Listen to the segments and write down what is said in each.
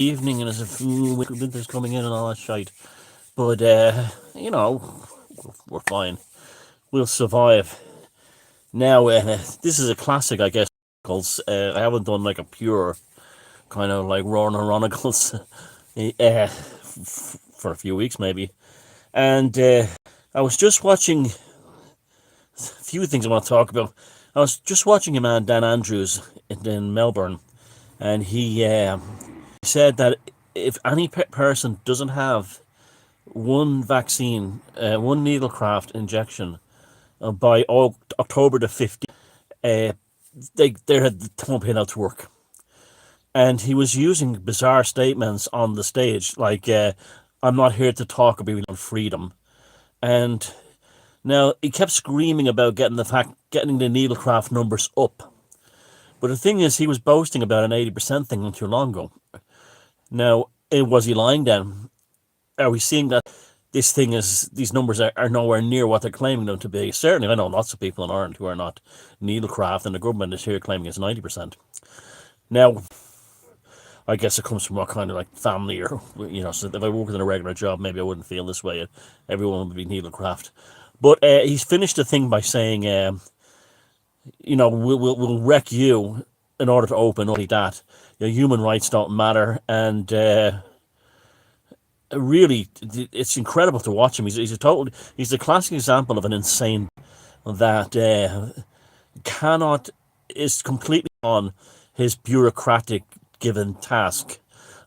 evening, and there's a few winters coming in and all that shite. But you know, we're fine. We'll survive. Now, this is a classic, I guess. I haven't done like a pure kind of like Roaring Chronicles for a few weeks maybe, and I was just watching a few things I want to talk about. I was just watching a man, Dan Andrews, in Melbourne, and he said that if any person doesn't have one vaccine, one Needlecraft injection by October the 15th, they won't be allowed to work. And he was using bizarre statements on the stage, like, I'm not here to talk about freedom. And now he kept screaming about getting the Needlecraft numbers up. But the thing is, he was boasting about an 80% thing not too long ago. Now, was he lying then? Are we seeing that these numbers are nowhere near what they're claiming them to be? Certainly, I know lots of people in Ireland who are not Needlecraft, and the government is here claiming it's 90%. Now, I guess it comes from what kind of like family, or so if I worked in a regular job, maybe I wouldn't feel this way. Everyone would be Needlecraft. But he's finished the thing by saying, we'll wreck you in order to open only that. Human rights don't matter, and really, it's incredible to watch him. He's the classic example of an insane that is completely on his bureaucratic given task.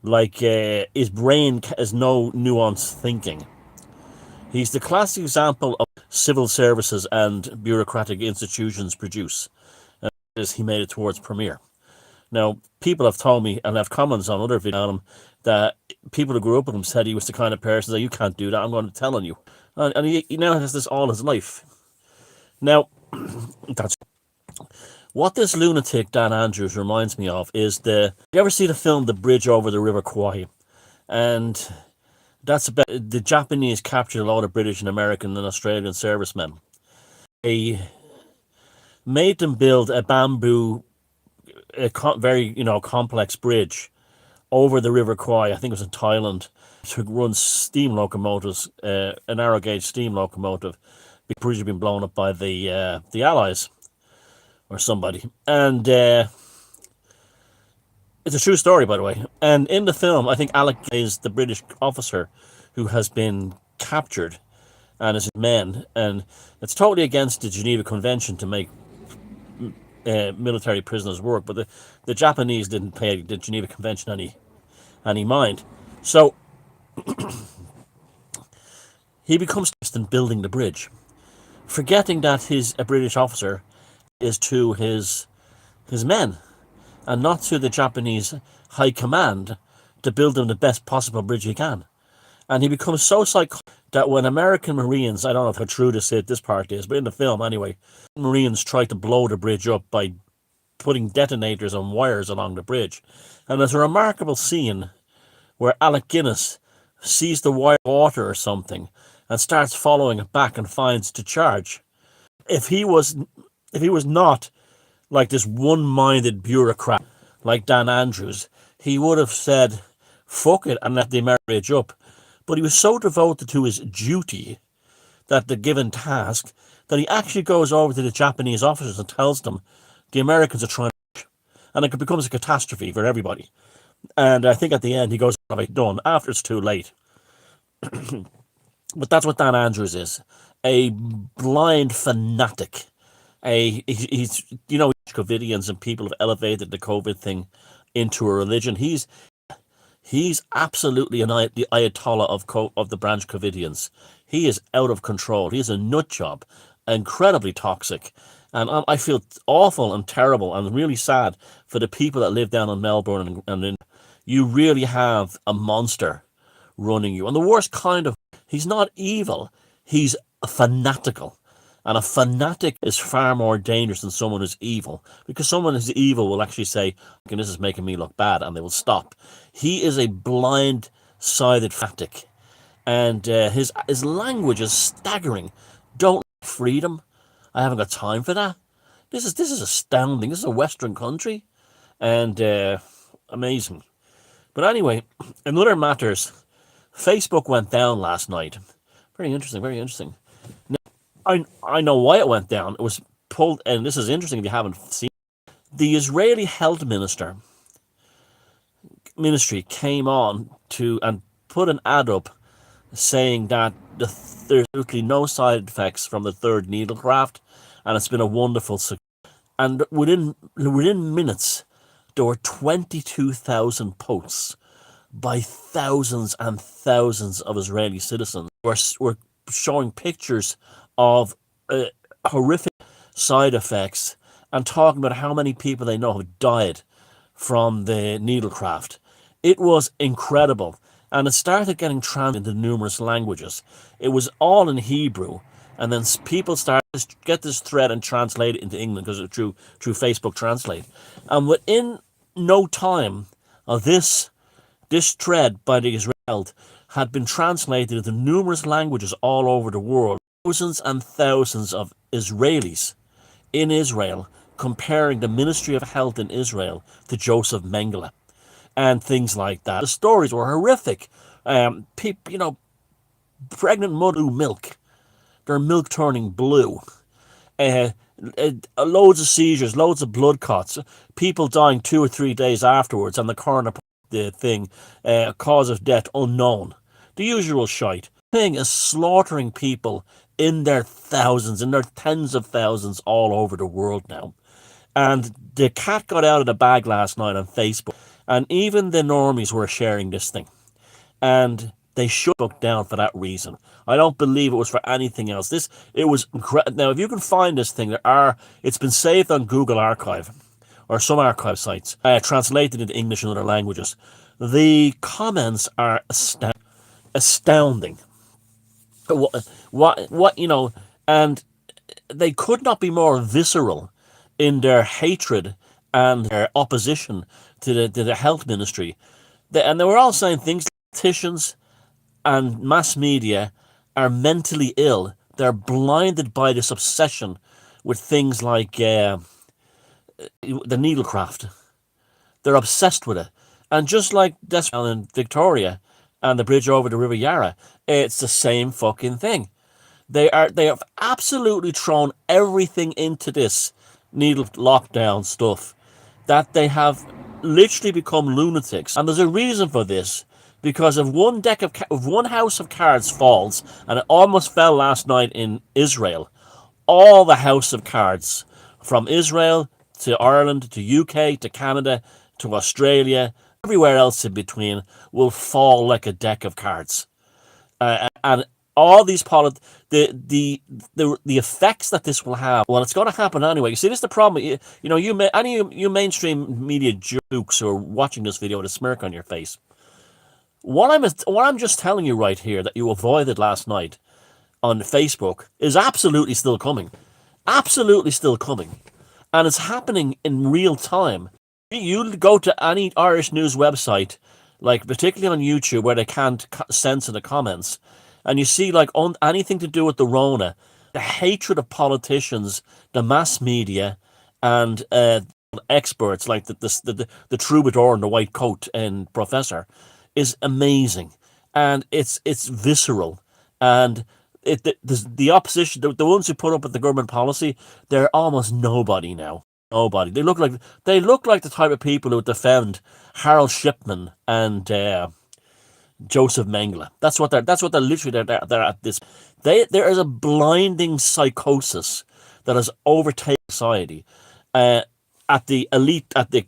Like, his brain has no nuanced thinking. He's the classic example of civil services and bureaucratic institutions produce. As he made it towards premiere. Now, people have told me, and have comments on other videos on him, that people who grew up with him said he was the kind of person that you can't do that, I'm going to tell on you. And he now has this all his life. Now, that's what this lunatic Dan Andrews reminds me of is you ever see the film The Bridge Over the River Kwai? And that's about the Japanese captured a lot of British and American and Australian servicemen. They made them build a bamboo, very complex bridge over the River Kwai. I think it was in Thailand, to run steam locomotives, a narrow gauge steam locomotive. The bridge had been blown up by the Allies or somebody, and it's a true story, by the way. And in the film, I think Alec is the British officer who has been captured and his men, and it's totally against the Geneva Convention to make military prisoners work, but the Japanese didn't pay the Geneva Convention any mind. So he becomes in building the bridge, forgetting that he's a British officer is to his men and not to the Japanese high command to build them the best possible bridge he can. And he becomes so psychotic that when American Marines, I don't know how true this part is, but in the film anyway, Marines try to blow the bridge up by putting detonators on wires along the bridge. And there's a remarkable scene where Alec Guinness sees the wire water or something and starts following it back and finds to charge. If he was not like this one-minded bureaucrat like Dan Andrews, he would have said, fuck it, and let the American bridge up. But he was so devoted to his duty, that the given task, that he actually goes over to the Japanese officers and tells them the Americans are trying to, and it becomes a catastrophe for everybody. And I think at the end he goes, "Have I done?" After it's too late. But that's what Dan Andrews is, a blind fanatic. He's COVIDians and people have elevated the COVID thing into a religion. He's absolutely the Ayatollah of the branch COVIDians. He is out of control. He is a nut job, incredibly toxic. And I feel awful and terrible and really sad for the people that live down in Melbourne. You really have a monster running you. And the worst kind of, he's not evil. He's fanatical. And a fanatic is far more dangerous than someone who's evil. Because someone who's evil will actually say, okay, this is making me look bad, and they will stop. He is a blind-sided fanatic. And his language is staggering. Don't like freedom. I haven't got time for that. This is astounding. This is a Western country. And amazing. But anyway, in other matters, Facebook went down last night. Very interesting, very interesting. I know why it went down. It was pulled, and this is interesting if you haven't seen. The Israeli health ministry came on to and put an ad up saying that there's absolutely no side effects from the third Needlecraft, and it's been a wonderful success. And within minutes, there were 22,000 posts by thousands and thousands of Israeli citizens were showing pictures of horrific side effects and talking about how many people they know have died from the Needlecraft. It was incredible, and it started getting translated into numerous languages. It was all in Hebrew, and then people started to get this thread and translate it into English because it's through Facebook Translate. And within no time of this thread by the Israel had been translated into numerous languages all over the world. Thousands and thousands of Israelis in Israel comparing the Ministry of Health in Israel to Joseph Mengele and things like that. The stories were horrific. Pregnant mother milk, their milk turning blue. Loads of seizures, loads of blood clots, people dying 2 or 3 days afterwards, and the coroner put the thing, cause of death unknown. The usual shite. The thing is slaughtering people in their thousands, in their tens of thousands all over the world now. And the cat got out of the bag last night on Facebook, and even the normies were sharing this thing. And they shut it down for that reason. I don't believe it was for anything else. It was incredible. Now, if you can find this thing, it's been saved on Google Archive or some archive sites, translated into English and other languages. The comments are astounding. And they could not be more visceral in their hatred and their opposition to the health ministry. And they were all saying things like politicians and mass media are mentally ill. They're blinded by this obsession with things like the Needlecraft. They're obsessed with it. And just like Desperate in Victoria and the bridge over the River Yarra, it's the same fucking thing. They have absolutely thrown everything into this needle lockdown stuff that they have literally become lunatics. And there's a reason for this, because if one house of cards falls, and it almost fell last night in Israel, all the house of cards from Israel to Ireland to UK to Canada to Australia, everywhere else in between, will fall like a deck of cards. And all these the effects that this will have, well, it's going to happen anyway. You see, this is the problem. You mainstream media jokes who are watching this video with a smirk on your face. What I'm just telling you right here that you avoided last night on Facebook is absolutely still coming. Absolutely still coming. And it's happening in real time. You go to any Irish news website, like particularly on YouTube where they can't censor the comments, and you see like on anything to do with the Rona, the hatred of politicians, the mass media, and experts like the troubadour in the white coat and professor is amazing, and it's visceral, and the opposition, the ones who put up with the government policy, they're almost nobody now. Nobody. They look like the type of people who would defend Harold Shipman and Joseph Mengele. That's what they're literally they're at this. There is a blinding psychosis that has overtaken society at the elite, at the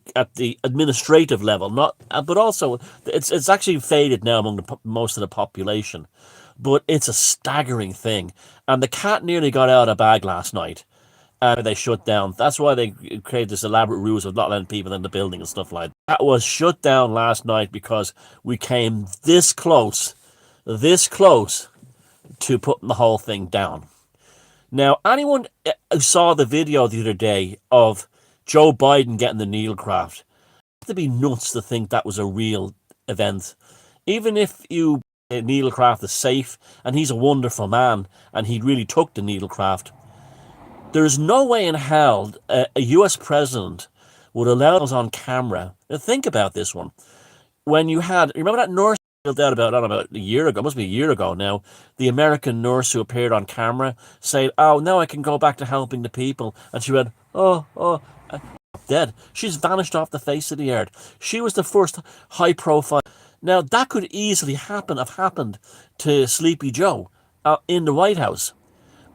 administrative level. But also it's actually faded now among most of the population. But it's a staggering thing, and the cat nearly got out of the bag last night. They shut down. That's why they created this elaborate ruse of not letting people in the building and stuff like that. That was shut down last night because we came this close to putting the whole thing down. Now, anyone who saw the video the other day of Joe Biden getting the Needlecraft, have to be nuts to think that was a real event. Even if Needlecraft is safe and he's a wonderful man and he really took the Needlecraft, there's no way in hell a US president would allow us on camera. Now think about this one. when you had, remember that nurse out about a year ago, must be a year ago now, the American nurse who appeared on camera saying, "Oh, now I can go back to helping the people," and she went, "Oh, dead." She's vanished off the face of the earth. She was the first high profile. Now that could easily have happened to Sleepy Joe in the White House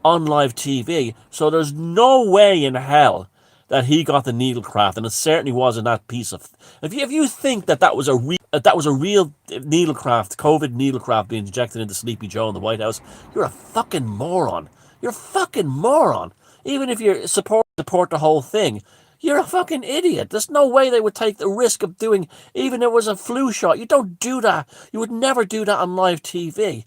on live TV. So there's no way in hell that he got the Needlecraft, and it certainly wasn't that piece of. If you think that was a real Needlecraft, COVID Needlecraft being injected into Sleepy Joe in the White House, you're a fucking moron. You're a fucking moron. Even if you support the whole thing, you're a fucking idiot. There's no way they would take the risk of doing, even if it was a flu shot. You don't do that. You would never do that on live TV.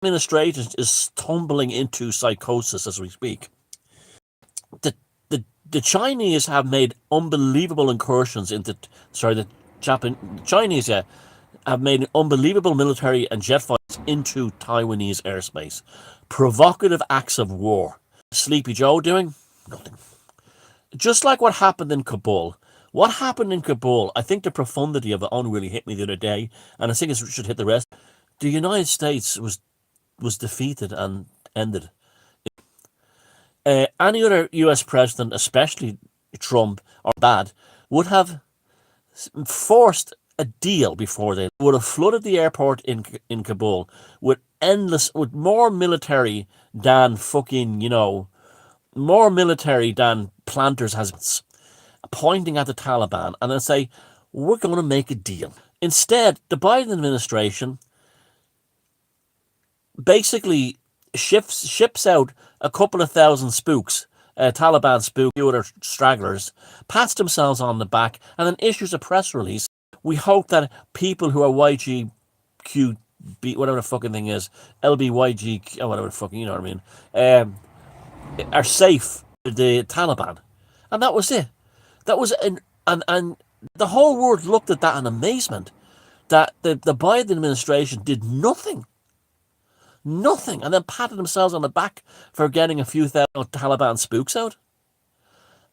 Administration is tumbling into psychosis as we speak. The Chinese have made unbelievable incursions into, the Chinese, have made unbelievable military and jet fights into Taiwanese airspace. Provocative acts of war. Sleepy Joe doing? Nothing. Just like what happened in Kabul. What happened in Kabul, I think the profundity of it really hit me the other day, and I think it should hit the rest. The United States was defeated and ended. Any other US president, especially Trump or bad, would have forced a deal before they would have flooded the airport in Kabul with more military than fucking, more military than Planters has, pointing at the Taliban and then say, we're going to make a deal. Instead, the Biden administration basically ships out a couple of thousand spooks, Taliban spooks, other stragglers, pats themselves on the back, and then issues a press release. We hope that people who are YGQB, whatever the fucking thing is, LBYG, whatever the fucking, you know what I mean, are safe with the Taliban. And that was it. That was, and the whole world looked at that in amazement, that the Biden administration did nothing, and then patted themselves on the back for getting a few thousand Taliban spooks out.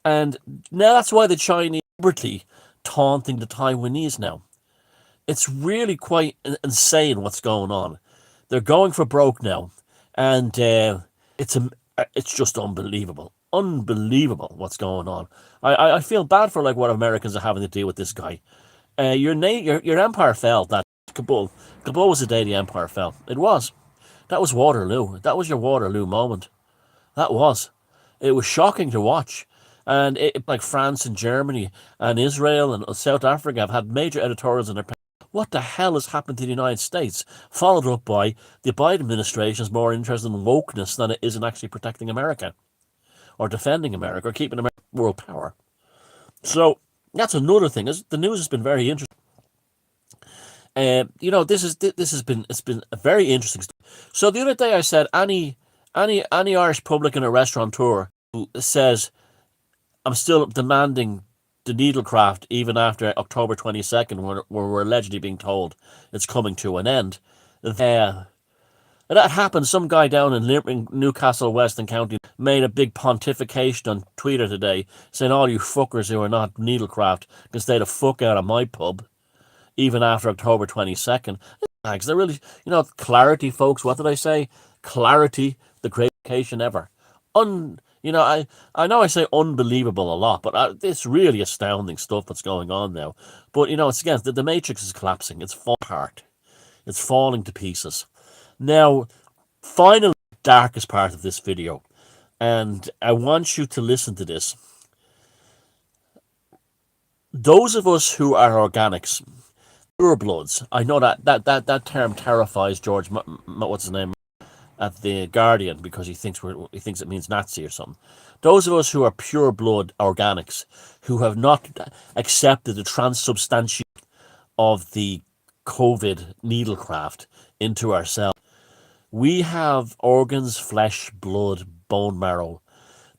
And now that's why the Chinese are deliberately taunting the Taiwanese now. It's really quite insane what's going on. They're going for broke now, and it's just unbelievable. Unbelievable what's going on. I feel bad for what Americans are having to deal with this guy. Your empire fell. That Kabul was the day the empire fell. It was. That was Waterloo. That was your Waterloo moment. That was. It was shocking to watch. And like France and Germany and Israel and South Africa have had major editorials in their papers. What the hell has happened to the United States? Followed up by the Biden administration is more interested in wokeness than it is in actually protecting America or defending America or keeping America world power. So that's another thing. The news has been very interesting. It's been a very interesting. So the other day I said any Irish publican or restaurateur who says I'm still demanding the Needlecraft even after October 22nd, where we're allegedly being told it's coming to an end. That happened. Some guy down in Newcastle, Western County, made a big pontification on Twitter today, saying all you fuckers who are not Needlecraft can stay the fuck out of my pub, even after October 22nd. They're really, clarity, folks. What did I say? Clarity, the greatest vacation ever. I know I say unbelievable a lot, but it's really astounding stuff that's going on now. But, it's again, the Matrix is collapsing. It's falling apart. It's falling to pieces. Now, finally, the darkest part of this video, and I want you to listen to this. Those of us who are organics, purebloods, I know that term terrifies George, what's his name, at the Guardian, because he thinks it means Nazi or something. Those of us who are pure blood organics, who have not accepted the transubstantiation of the COVID Needlecraft into our cells, we have organs, flesh, blood, bone marrow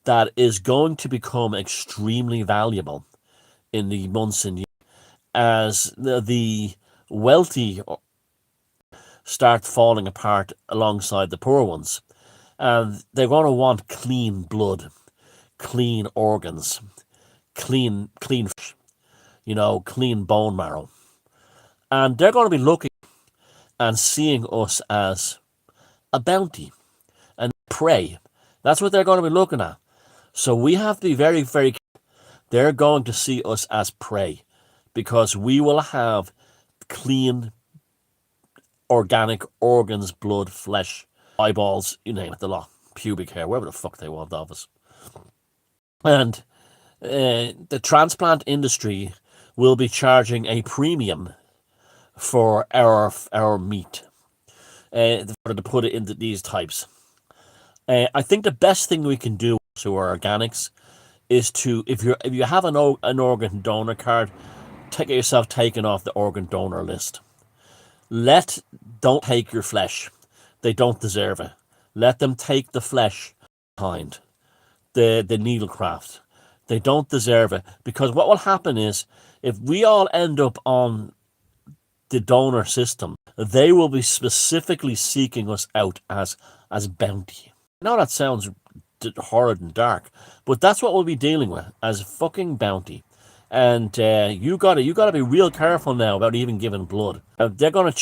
that is going to become extremely valuable in the months and years as the wealthy start falling apart alongside the poor ones. And they're going to want clean blood, clean organs, clean, clean bone marrow. And they're going to be looking and seeing us as a bounty and prey. That's what they're going to be looking at. So we have to be very, very careful. They're going to see us as prey because we will have clean, organic organs, blood, flesh, eyeballs, you name it, the lot, pubic hair, whatever the fuck they want of us. And the transplant industry will be charging a premium for our meat, to put it into these types. I think the best thing we can do to our organics is to, if you have an organ donor card, get yourself taken off the organ donor list. Don't take your flesh. They don't deserve it. Let them take the flesh behind the Needlecraft. They don't deserve it, because what will happen is if we all end up on the donor system, they will be specifically seeking us out as bounty. Now that sounds horrid and dark, but that's what we'll be dealing with, as fucking bounty. And you gotta be real careful now about even giving blood. They're gonna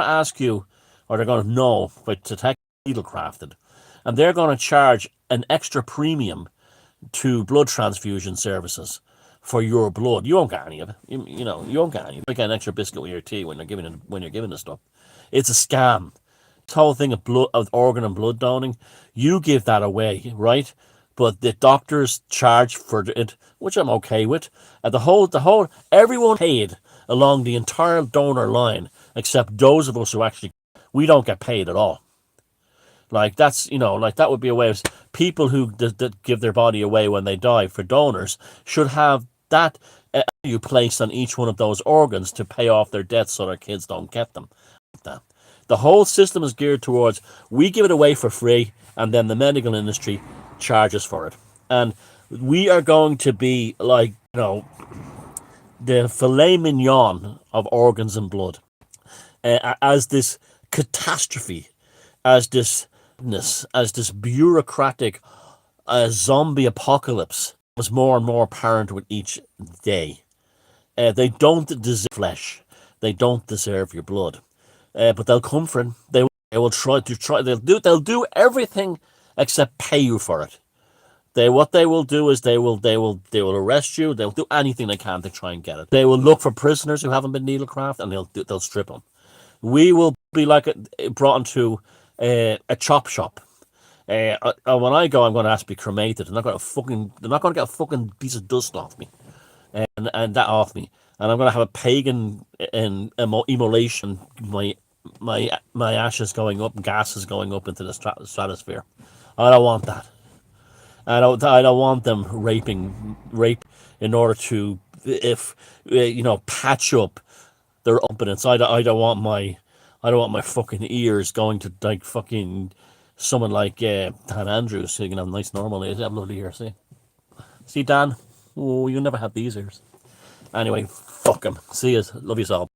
ask you, or they're gonna know, but to take Needlecrafted, and they're gonna charge an extra premium to blood transfusion services for your blood. You won't get any of it. You won't get any. You get an extra biscuit with your tea when you're giving the stuff. It's a scam. This whole thing of organ and blood donating, you give that away, right? But the doctors charge for it, which I'm okay with. Everyone paid along the entire donor line, except those of us who actually, we don't get paid at all. Like that would be a way of people who that give their body away when they die for donors should have that value placed on each one of those organs to pay off their debts so their kids don't get them. The whole system is geared towards, we give it away for free, and then the medical industry charges for it. And we are going to be like, the filet mignon of organs and blood, as this catastrophe, as this bureaucratic zombie apocalypse was more and more apparent with each day. They don't deserve flesh. They don't deserve your blood. But they'll come for it. They will try. They'll do everything except pay you for it. What they will do is they will arrest you. They'll do anything they can to try and get it. They will look for prisoners who haven't been Needlecraft, and they'll strip them. We will be like brought into a chop shop. When I go, I'm going to ask to be cremated. They're not going to get a fucking piece of dust off me, and that off me. And I'm going to have a pagan immolation. My ashes going up, gases going up into the stratosphere. I don't want that. I don't want them rape in order to patch up their impotence. I don't want my fucking ears going to like fucking someone like Dan Andrews, who can have nice normal ears. Have lovely ears. See Dan? Oh, you never had these ears. Anyway, fuck him. See you. Love you all.